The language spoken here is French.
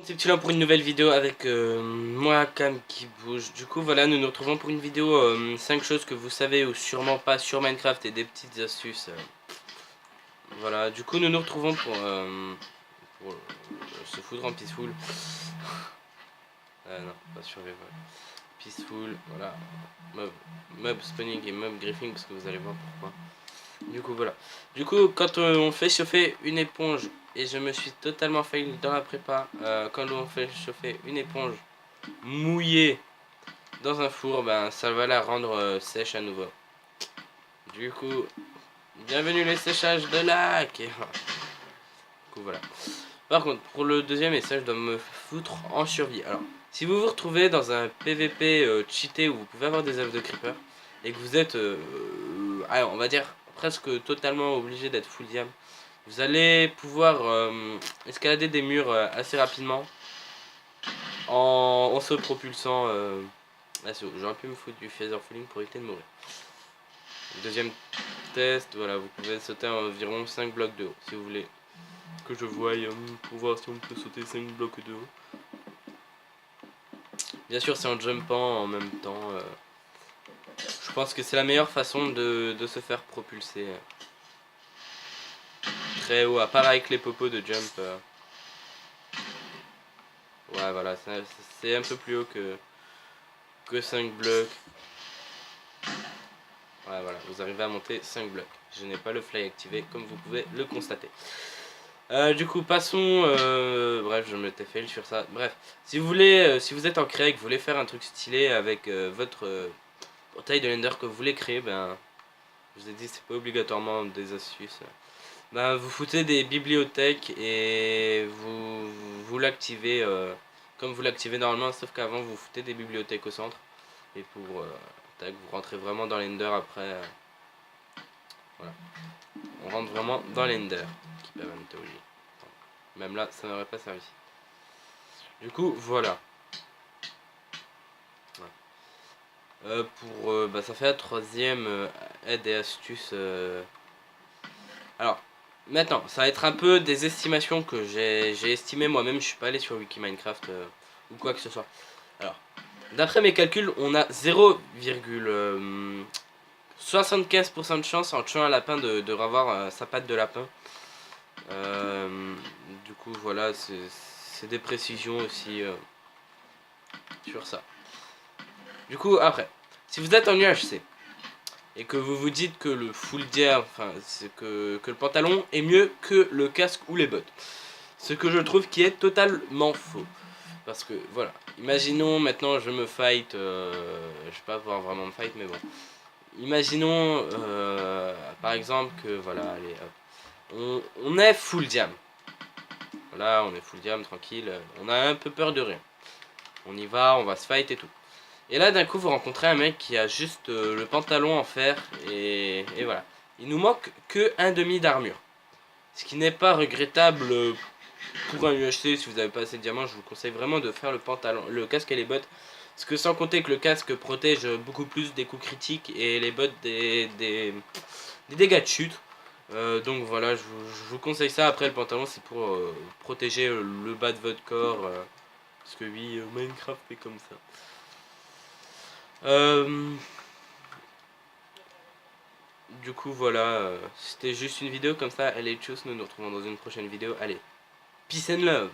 C'est petit là pour une nouvelle vidéo avec moi Cam qui bouge. Du coup voilà, nous nous retrouvons pour une vidéo 5 choses que vous savez ou sûrement pas sur Minecraft et des petites astuces. Voilà, du coup nous nous retrouvons pour se foutre en peaceful. Non, pas survival. Peaceful, voilà. Mob spawning et mob griffing parce que vous allez voir pourquoi. Du coup voilà. Du coup quand on fait chauffer une éponge, et je me suis totalement fail dans la prépa, quand on fait chauffer une éponge mouillée dans un four, ben ça va la rendre sèche à nouveau. Du coup, bienvenue les séchages de lac. Du coup voilà. Par contre, pour le deuxième essai, je dois me foutre en survie. Alors, si vous vous retrouvez dans un PVP cheaté où vous pouvez avoir des œufs de creeper et que vous êtes, on va dire presque totalement obligé d'être full diam, vous allez pouvoir escalader des murs assez rapidement en se propulsant. J'aurais pu me foutre du phaser falling pour éviter de mourir. Deuxième test, voilà, vous pouvez sauter à environ 5 blocs de haut si vous voulez que je voie pour voir si on peut sauter 5 blocs de haut. Bien sûr, c'est en jumpant en même temps. Je pense que c'est la meilleure façon de se faire propulser très haut, à part avec les popos de jump. Ouais, voilà, c'est un peu plus haut que 5 blocs. Ouais, voilà, vous arrivez à monter 5 blocs. Je n'ai pas le fly activé comme vous pouvez le constater. Du coup passons, bref je me fail sur ça, bref, si vous voulez, si vous êtes en créa et que vous voulez faire un truc stylé avec votre portail de Ender que vous voulez créer, ben je vous ai dit c'est pas obligatoirement des astuces, ben vous foutez des bibliothèques et vous l'activez comme vous l'activez normalement, sauf qu'avant vous foutez des bibliothèques au centre et pour tac, vous rentrez vraiment dans l'Ender après, voilà, on rentre vraiment dans l'Ender qui permet une théologie. Même là, ça n'aurait pas servi. Du coup, voilà. Ouais. Ça fait la troisième aide et astuce. Alors, maintenant, ça va être un peu des estimations que j'ai estimées moi-même. Je suis pas allé sur Wiki Minecraft ou quoi que ce soit. Alors, d'après mes calculs, on a 0,75% de chance en tuant un lapin de revoir sa patte de lapin. Du coup, voilà, c'est des précisions aussi sur ça. Du coup, après, si vous êtes en UHC et que vous vous dites que le full gear, enfin, c'est que le pantalon est mieux que le casque ou les bottes, ce que je trouve qui est totalement faux. Parce que, voilà, imaginons maintenant je me fight, je vais pas pouvoir vraiment me fight, mais bon. Imaginons, par exemple, que, voilà, allez, hop, on est full diam. Voilà, on est full diam, tranquille, on a un peu peur de rien. On y va, on va se fight et tout. Et là d'un coup vous rencontrez un mec qui a juste le pantalon en fer et voilà. Il nous manque que un demi d'armure. Ce qui n'est pas regrettable pour un UHC. Si vous n'avez pas assez de diamants, je vous conseille vraiment de faire le pantalon, le casque et les bottes. Parce que sans compter que le casque protège beaucoup plus des coups critiques et les bottes des dégâts de chute. Donc voilà, je vous conseille ça. Après le pantalon c'est pour protéger le bas de votre corps. Parce que oui, Minecraft est comme ça. Du coup voilà, c'était juste une vidéo comme ça, allez tchuss, nous nous retrouvons dans une prochaine vidéo, allez, peace and love.